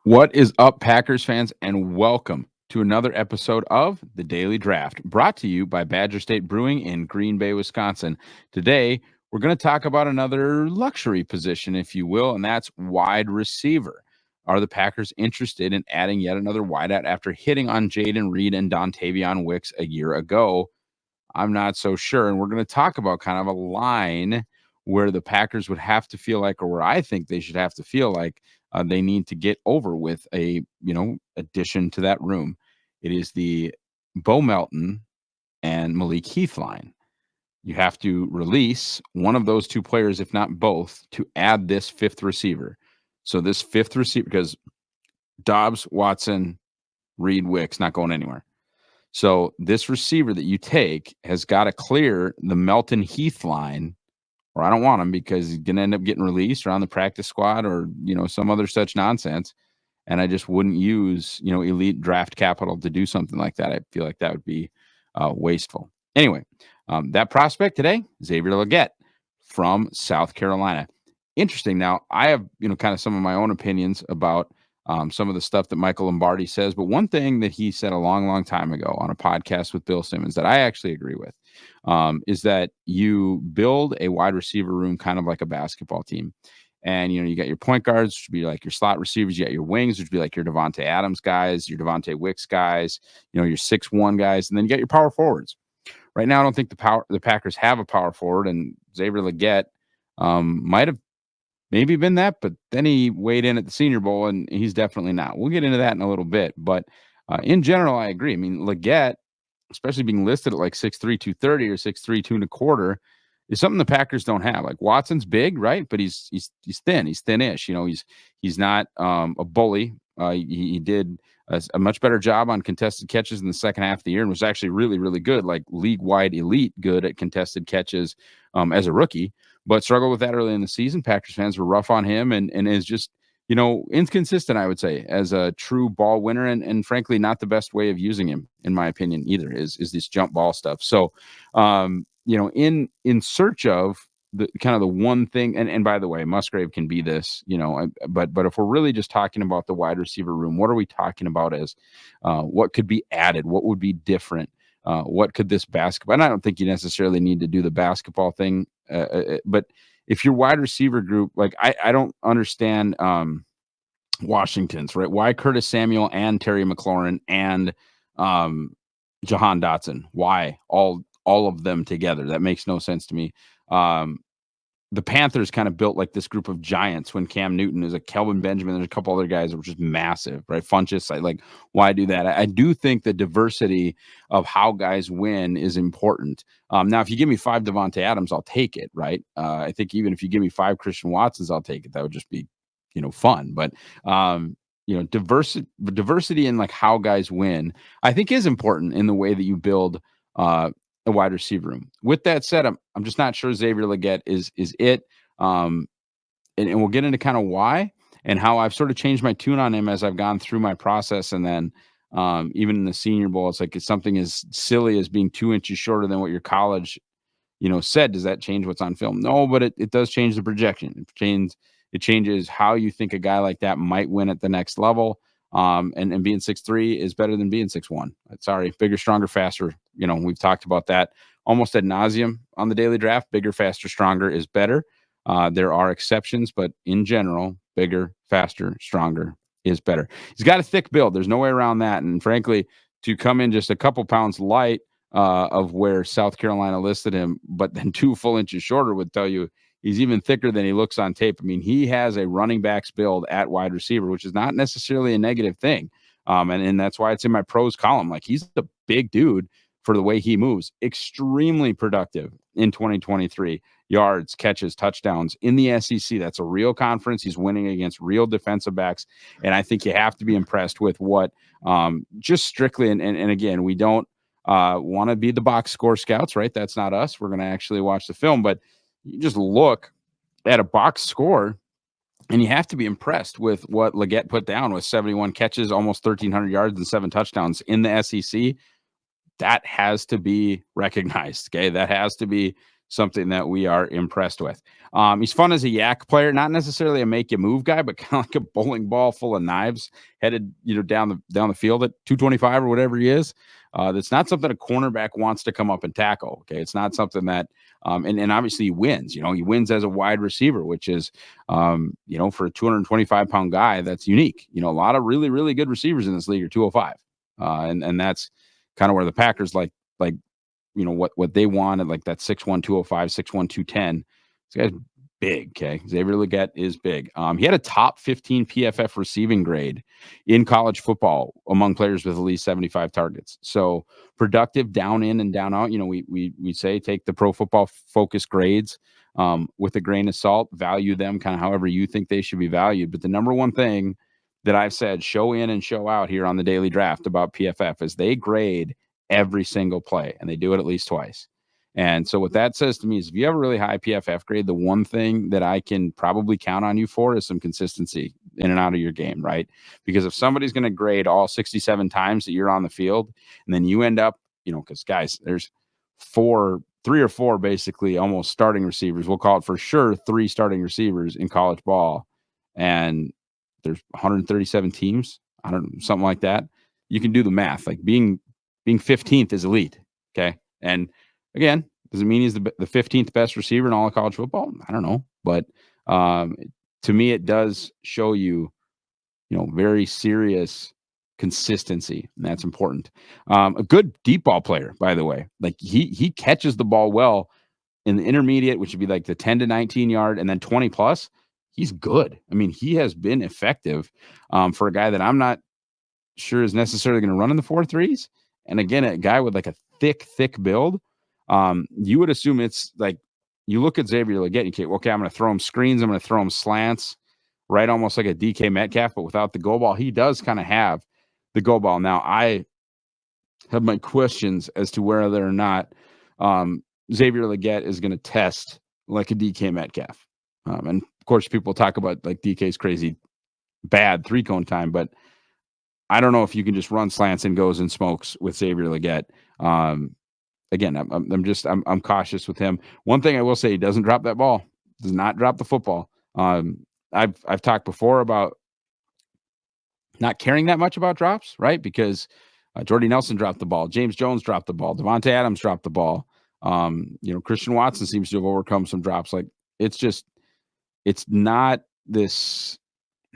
What is up, Packers fans, and welcome to another episode of The Daily Draft, brought to you by Badger State Brewing in Green Bay, Wisconsin. Today, we're going to talk about another luxury position, if you will, and that's wide receiver. Are the Packers interested in adding yet another wideout after hitting on Jaden Reed and Dontavion Wicks a year ago? I'm not so sure. And we're going to talk about kind of a line where the Packers would have to feel like, or where I think they should have to feel like they need to get over with a, addition to that room. It is the Bo Melton and Malik Heath line. You have to release one of those two players, if not both, to add this fifth receiver. So this fifth receiver, because Dobbs, Watson, Reed, Wicks, not going anywhere. So this receiver that you take has got to clear the Melton Heath line, or I don't want him because he's going to end up getting released or on the practice squad or, some other such nonsense. And I just wouldn't use, elite draft capital to do something like that. I feel like that would be wasteful. Anyway, that prospect today, Xavier Legette from South Carolina. Interesting. Now, I have, kind of some of my own opinions about some of the stuff that Michael Lombardi says. But one thing that he said a long, long time ago on a podcast with Bill Simmons that I actually agree with is that you build a wide receiver room kind of like a basketball team. And, you got your point guards, which would be like your slot receivers. You got your wings, which would be like your Devontae Adams guys, your Devontae Wicks guys, your 6'1" guys. And then you got your power forwards. Right now, I don't think the Packers have a power forward, and Xavier Legette might have maybe been that, but then he weighed in at the Senior Bowl, and he's definitely not. We'll get into that in a little bit, but in general, I agree. I mean, Legette, especially being listed at like 6'3", 230 or 6'3", 2.25, is something the Packers don't have. Like Watson's big, right? But he's thin. He's thin-ish. He's not a bully. He did a much better job on contested catches in the second half of the year and was actually really, really good, like league-wide elite good at contested catches as a rookie, but struggled with that early in the season. Packers fans were rough on him and is just, inconsistent, I would say, as a true ball winner, and frankly, not the best way of using him, in my opinion, either, is this jump ball stuff. So, in search of the kind of the one thing, and by the way, Musgrave can be this, but if we're really just talking about the wide receiver room, what are we talking about as what could be added? What would be different? What could this basketball? And I don't think you necessarily need to do the basketball thing, but if your wide receiver group, like I don't understand Washington's, right? Why Curtis Samuel and Terry McLaurin and Jahan Dotson? Why all of them together? That makes no sense to me. The Panthers kind of built like this group of giants when Cam Newton is a Kelvin Benjamin. There's a couple other guys that were just massive, right? Funchess, like, why do that? I do think the diversity of how guys win is important. Now, if you give me 5 Devontae Adams, I'll take it, right? I think even if you give me 5 Christian Watsons, I'll take it. That would just be, fun. But, diversity in like how guys win, I think is important in the way that you build a wide receiver room. With that said, I'm just not sure Xavier Legette is it. And we'll get into kind of why and how I've sort of changed my tune on him as I've gone through my process. And then even in the Senior Bowl, it's like it's something as silly as being 2 inches shorter than what your college, said. Does that change what's on film? No, but it does change the projection. It changes how you think a guy like that might win at the next level. And being 6'3" is better than being 6'1". Sorry, bigger, stronger, faster. We've talked about that almost ad nauseum on the Daily Draft. Bigger, faster, stronger is better. There are exceptions, but in general, bigger, faster, stronger is better. He's got a thick build. There's no way around that. And frankly, to come in just a couple pounds light of where South Carolina listed him, but then 2 full inches shorter would tell you he's even thicker than he looks on tape. I mean, he has a running backs build at wide receiver, which is not necessarily a negative thing. And that's why it's in my pros column. Like, he's a big dude for the way he moves. Extremely productive in 2023. Yards, catches, touchdowns in the SEC. That's a real conference. He's winning against real defensive backs. And I think you have to be impressed with what just strictly, and again, we don't want to be the box score scouts, right? That's not us. We're going to actually watch the film, but you just look at a box score and you have to be impressed with what Legette put down with 71 catches, almost 1,300 yards and 7 touchdowns in the SEC. That has to be recognized. Okay. That has to be something that we are impressed with. He's fun as a yak player, not necessarily a make you move guy, but kind of like a bowling ball full of knives headed, down the field at 225 or whatever he is. That's not something a cornerback wants to come up and tackle. Okay, it's not something that, and obviously he wins. He wins as a wide receiver, which is, for a 225-pound guy, that's unique. A lot of really really good receivers in this league are 205, and that's kind of where the Packers like what they wanted, like that 6'1", 205, 6'1", 210. This guy's big. Okay, Xavier Legette is big. He had a top 15 PFF receiving grade in college football among players with at least 75 targets. So productive down in and down out. We say take the Pro Football Focus grades with a grain of salt, value them kind of however you think they should be valued. But the number one thing that I've said show in and show out here on the Daily Draft about PFF is they grade every single play, and they do it at least twice. And so what that says to me is if you have a really high PFF grade, the one thing that I can probably count on you for is some consistency in and out of your game, right? Because if somebody's going to grade all 67 times that you're on the field, and then you end up, because guys, there's three or four basically almost starting receivers. We'll call it for sure 3 starting receivers in college ball. And there's 137 teams. I don't know, something like that. You can do the math. Like being 15th is elite. Okay. And again, does it mean he's the 15th best receiver in all of college football? I don't know. But to me, it does show you, very serious consistency. And that's important. A good deep ball player, by the way. Like he catches the ball well in the intermediate, which would be like the 10 to 19 yard and then 20 plus. He's good. I mean, he has been effective for a guy that I'm not sure is necessarily going to run in the 4.3s. And again, a guy with like a thick build, you would assume it's like you look at Xavier Legette, you can't, okay, I'm going to throw him screens, I'm going to throw him slants, right? Almost like a DK Metcalf, but without the go ball. He does kind of have the go ball. Now, I have my questions as to whether or not Xavier Legette is going to test like a DK Metcalf. And of course, people talk about like DK's crazy bad 3-cone time, but I don't know if you can just run slants and goes and smokes with Xavier Legette. Again, I'm cautious with him. One thing I will say, he doesn't drop that ball. Does not drop the football. I've talked before about not caring that much about drops, right? Because Jordy Nelson dropped the ball, James Jones dropped the ball, Devontae Adams dropped the ball. Christian Watson seems to have overcome some drops. Like it's not this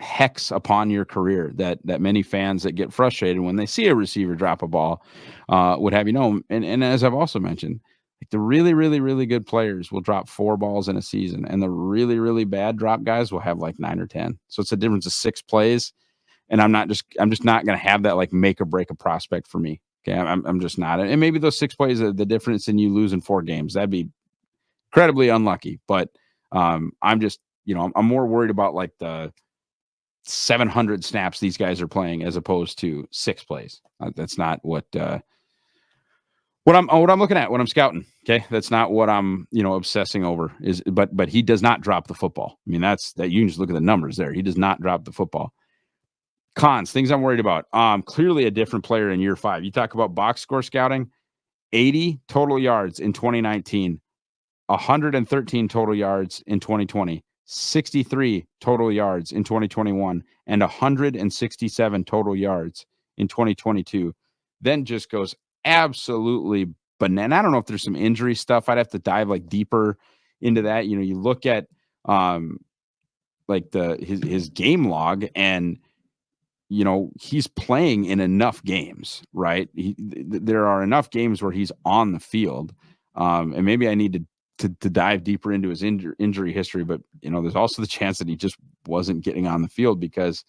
hex upon your career that many fans that get frustrated when they see a receiver drop a ball would have and as I've also mentioned, like the really really really good players will drop 4 balls in a season, and the really really bad drop guys will have like 9 or 10. So it's a difference of 6 plays, and I'm just not going to have that like make or break a prospect for me. Okay, I'm just not. And maybe those 6 plays are the difference in you losing 4 games. That'd be incredibly unlucky. But I'm just I'm more worried about like the 700 snaps these guys are playing as opposed to 6 plays. That's not what I'm looking at when I'm scouting. Okay, that's not what I'm obsessing over. But he does not drop the football. I mean, that you can just look at the numbers there. He does not drop the football. Cons, things I'm worried about. Clearly a different player in year 5. You talk about box score scouting, 80 total yards in 2019, 113 total yards in 2020. 63 total yards in 2021 and 167 total yards in 2022. Then just goes absolutely banana. I don't know if there's some injury stuff. I'd have to dive like deeper into that. You look at like his game log, and he's playing in enough games, right? There are enough games where he's on the field. And maybe I need to dive deeper into his injury history, but there's also the chance that he just wasn't getting on the field because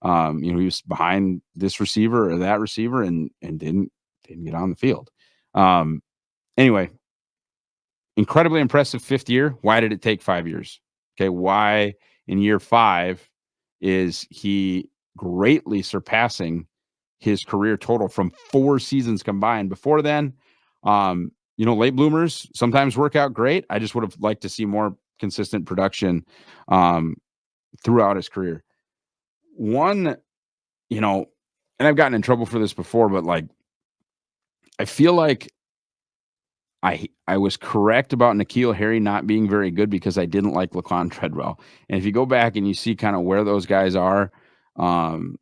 he was behind this receiver or that receiver and didn't get on the field. Anyway, incredibly impressive 5th year. Why did it take 5 years? Okay, why in year 5 is he greatly surpassing his career total from 4 seasons combined? Before then, late bloomers sometimes work out great. I just would have liked to see more consistent production throughout his career. One, and I've gotten in trouble for this before, but like, I feel like I was correct about N'Keal Harry not being very good because I didn't like Laquan Treadwell. And if you go back and you see kind of where those guys are um,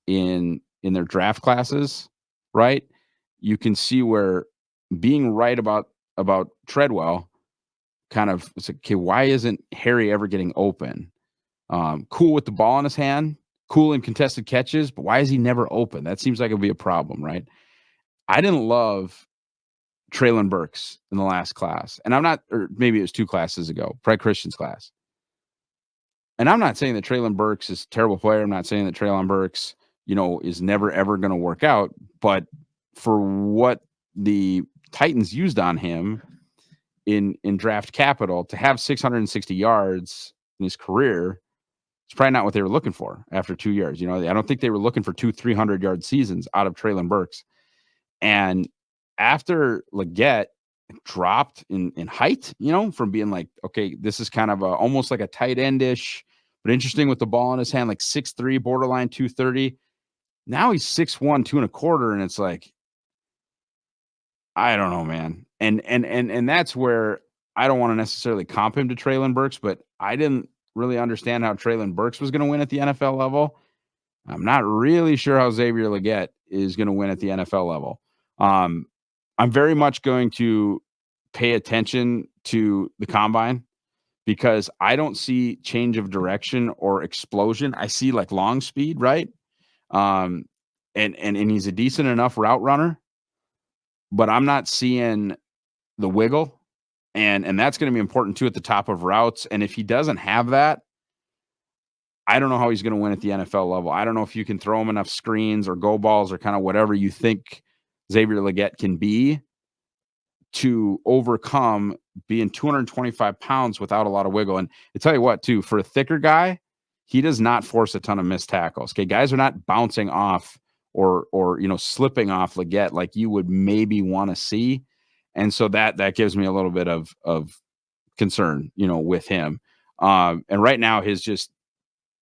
in their draft classes, right? You can see where being right about Treadwell kind of it's like, okay, why isn't Harry ever getting open? Cool with the ball in his hand, cool in contested catches, but why is he never open? That seems like it would be a problem, right? I didn't love Traylon Burks in the last class. And I'm not, or maybe it was 2 classes ago, probably Christian's class. And I'm not saying that Traylon Burks is a terrible player. I'm not saying that Traylon Burks, is never ever going to work out. But for what the Titans used on him in draft capital to have 660 yards in his career, it's probably not what they were looking for after 2 years. I don't think they were looking for 300-yard seasons out of Traylon Burks. And after Legette dropped in height, from being like, okay, this is kind of almost like a tight endish, but interesting with the ball in his hand, like 6'3", borderline 230. Now he's 6'1", 2.25, and it's like, I don't know, man. And that's where I don't want to necessarily comp him to Traylon Burks, but I didn't really understand how Traylon Burks was going to win at the NFL level. I'm not really sure how Xavier Legette is going to win at the NFL level. I'm very much going to pay attention to the combine because I don't see change of direction or explosion. I see like long speed, right? Um, and he's a decent enough route runner, but I'm not seeing the wiggle, and that's going to be important too at the top of routes. And if he doesn't have that, I don't know how he's going to win at the NFL level. I don't know if you can throw him enough screens or go balls or kind of whatever you think Xavier Legette can be to overcome being 225 pounds without a lot of wiggle. And I tell you what, too, for a thicker guy, he does not force a ton of missed tackles. Okay, guys are not bouncing off or slipping off Legette like you would maybe want to see, and so that gives me a little bit of concern, with him. And right now, his just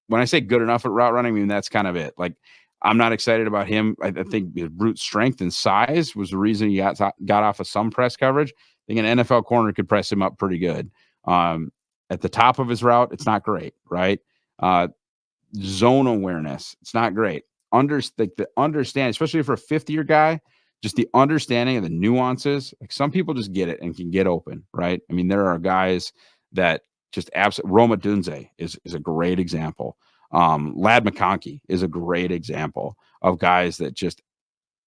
when I say good enough at route running, I mean that's kind of it. Like I'm not excited about him. I think his brute strength and size was the reason he got off of some press coverage. I think an NFL corner could press him up pretty good. At the top of his route, it's not great, right? Zone awareness, it's not great. The understand, especially for a 5th-year guy, just the understanding of the nuances. Like some people just get it and can get open, right? I mean, there are guys that just absolutely. Roma Dunze is a great example. Lad McConkey is a great example of guys that just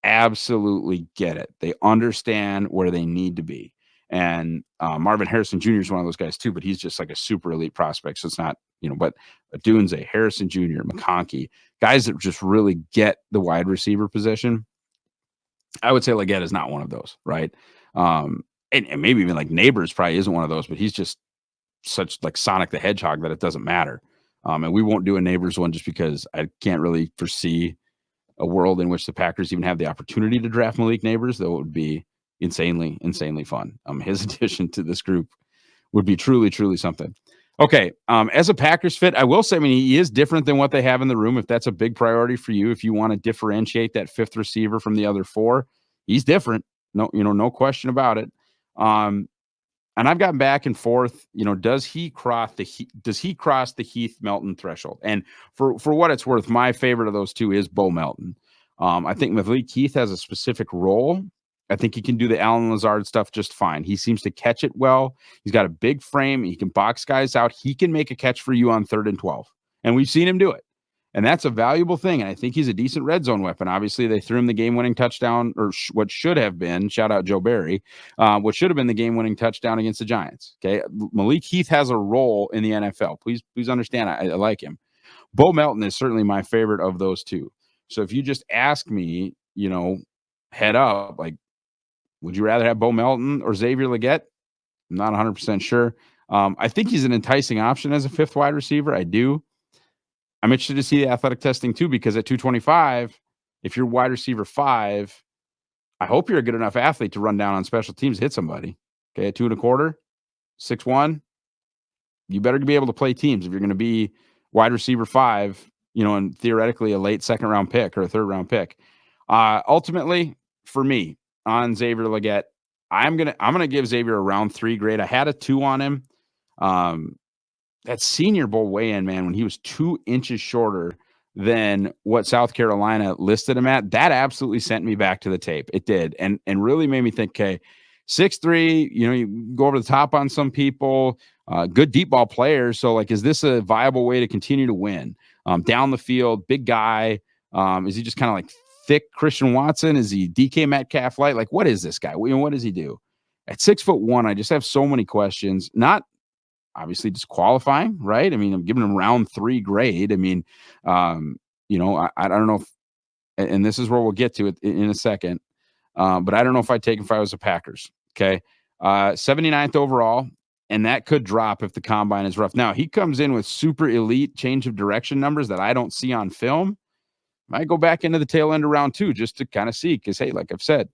absolutely get it. They understand where they need to be. And Marvin Harrison Jr. is one of those guys too, but he's just like a super elite prospect. So it's not, but Dunze, Harrison Jr., McConkey, guys that just really get the wide receiver position. I would say Legette is not one of those, right? And maybe even like Neighbors probably isn't one of those, but he's just such like Sonic the Hedgehog that it doesn't matter. And we won't do a Neighbors one just because I can't really foresee a world in which the Packers even have the opportunity to draft Malik Neighbors, though it would be insanely, insanely fun. His addition to this group would be truly, truly something. Okay. As a Packers fit, I will say, I mean, he is different than what they have in the room. If that's a big priority for you, if you want to differentiate that 5th receiver from the other 4, he's different. No question about it. And I've gotten back and forth, does he cross the Heath Melton threshold? And for what it's worth, my favorite of those two is Bo Melton. I think Malik Heath has a specific role. I think he can do the Allen Lazard stuff just fine. He seems to catch it well. He's got a big frame. He can box guys out. He can make a catch for you on 3rd and 12. And we've seen him do it. And that's a valuable thing. And I think he's a decent red zone weapon. Obviously, they threw him the game-winning touchdown, or what should have been, shout out Joe Barry, what should have been the game-winning touchdown against the Giants. Okay, Malik Heath has a role in the NFL. Please understand, I like him. Bo Melton is certainly my favorite of those two. So if you just ask me, head up, like, would you rather have Bo Melton or Xavier Legette? I'm not 100% sure. I think he's an enticing option as a 5th wide receiver. I do. I'm interested to see the athletic testing too, because at 225, if you're wide receiver 5, I hope you're a good enough athlete to run down on special teams, hit somebody. Okay, at 2.25, 6'1", you better be able to play teams if you're going to be wide receiver 5, and theoretically a late 2nd round pick or a 3rd round pick. Ultimately, for me, on Xavier Legette, I'm gonna give Xavier a round 3 grade. I had a 2 on him. Um, that Senior Bowl weigh-in, man, when he was 2 inches shorter than what South Carolina listed him at, that absolutely sent me back to the tape. It did, and really made me think, okay, 6'3", you go over the top on some people, good deep ball players. So, like, is this a viable way to continue to win? Down the field, big guy. Is he just kind of like thick Christian Watson? Is he DK Metcalf light? Like, what is this guy? What does he do? At 6'1", I just have so many questions. Not obviously disqualifying, right? I mean, I'm giving him round 3 grade. I mean, I don't know if, and this is where we'll get to it in a second. But I don't know if I'd take him if I was the Packers. Okay. 79th overall, and that could drop if the combine is rough. Now, he comes in with super elite change of direction numbers that I don't see on film. Might go back into the tail end of round 2 just to kind of see, because, hey, like I've said,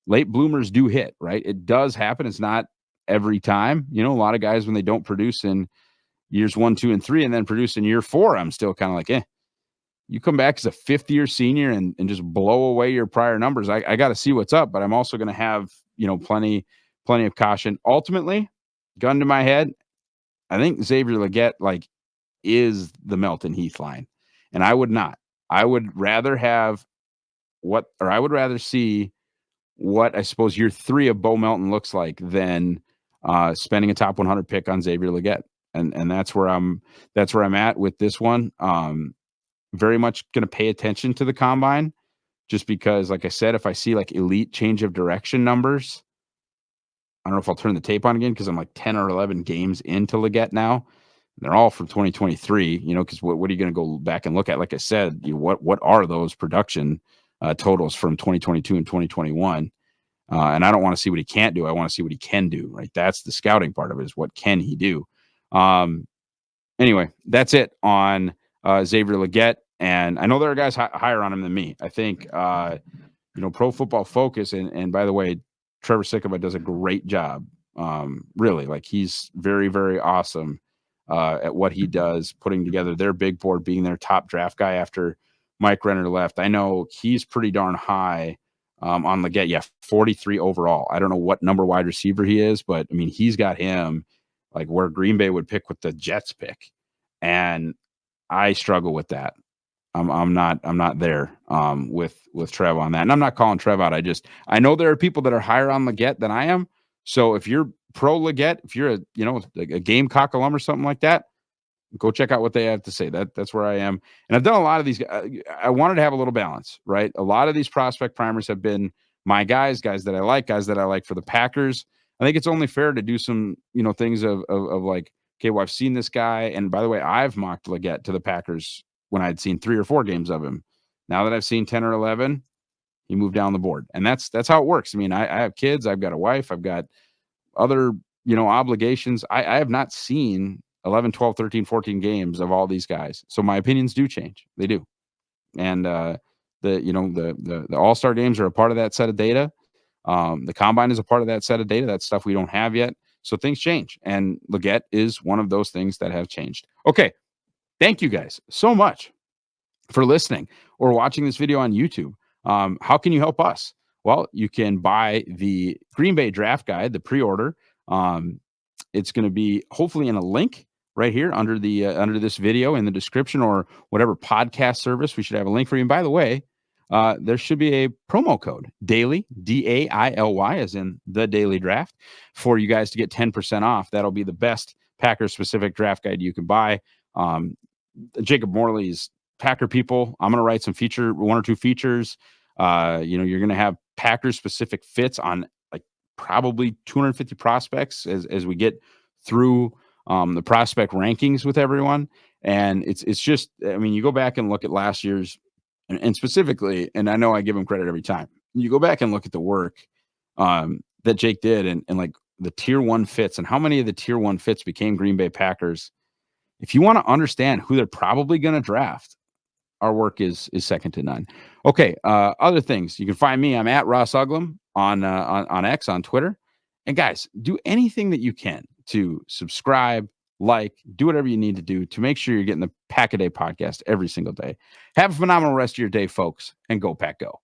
late bloomers do hit, right? It does happen. It's not every time. A lot of guys, when they don't produce in years 1, 2, and 3, and then produce in year 4, I'm still kind of like, you come back as a 5th-year senior and just blow away your prior numbers. I got to see what's up, but I'm also going to have, plenty of caution. Ultimately, gun to my head, I think Xavier Legette, like, is the Melton Heath line. And I would not. I would rather see what I suppose year 3 of Bo Melton looks like than spending a top 100 pick on Xavier Legette. And that's where I'm at with this one. Very much going to pay attention to the combine, just because, like I said, if I see like elite change of direction numbers, I don't know if I'll turn the tape on again, because I'm like 10 or 11 games into Legette now. They're all from 2023, because what are you going to go back and look at? Like I said, what are those production totals from 2022 and 2021? And I don't want to see what he can't do. I want to see what he can do, right? That's the scouting part of it, is what can he do? Anyway, that's it on Xavier Legette. And I know there are guys higher on him than me. I think, Pro Football Focus, and by the way, Trevor Sikkema does a great job. Really, like, he's very, very awesome at what he does, putting together their big board, being their top draft guy after Mike Renner left. I know he's pretty darn high on Legette. Yeah, 43 overall. I don't know what number wide receiver he is, but I mean, he's got him like where Green Bay would pick with the Jets pick. And I struggle with that. I'm not there with Trev on that. And I'm not calling Trev out. I know there are people that are higher on Legette than I am. So if you're pro Legette, if you're a Gamecock alum or something like that, go check out what they have to say. That's where I am. And I've done a lot of these. I wanted to have a little balance, right? A lot of these prospect primers have been my guys that I like for the Packers. I think it's only fair to do some, things of like, okay, well, I've seen this guy. And by the way, I've mocked Legette to the Packers when I'd seen 3 or 4 games of him. Now that I've seen 10 or 11, he moved down the board. And that's how it works. I mean, I have kids, I've got a wife, I've got other, obligations. I have not seen 11, 12, 13, 14 games of all these guys. So my opinions do change. They do. And the All-Star games are a part of that set of data. The combine is a part of that set of data. That's stuff we don't have yet. So things change. And Legette is one of those things that have changed. Okay. Thank you guys so much for listening or watching this video on YouTube. How can you help us? Well, you can buy the Green Bay Draft Guide, the pre-order. It's going to be hopefully in a link right here under this video in the description, or whatever podcast service. We should have a link for you. And by the way, there should be a promo code, DAILY, DAILY, as in the Daily Draft, for you guys to get 10% off. That'll be the best Packers specific draft guide you can buy. Jacob Morley's Packer People. I'm going to write some 1 or 2 features. You're going to have Packers specific fits on like probably 250 prospects as we get through the prospect rankings with everyone. And it's just, I mean, you go back and look at last year's and specifically, and I know I give him credit every time. You go back and look at the work that Jake did and like the tier 1 fits and how many of the tier 1 fits became Green Bay Packers. If you want to understand who they're probably going to draft, our work is second to none. Okay. Other things, you can find me. I'm at Ross Uglem on X, on Twitter. And guys, do anything that you can to subscribe, do whatever you need to do to make sure you're getting the Pack a Day podcast every single day. Have a phenomenal rest of your day, folks, and go Pack Go.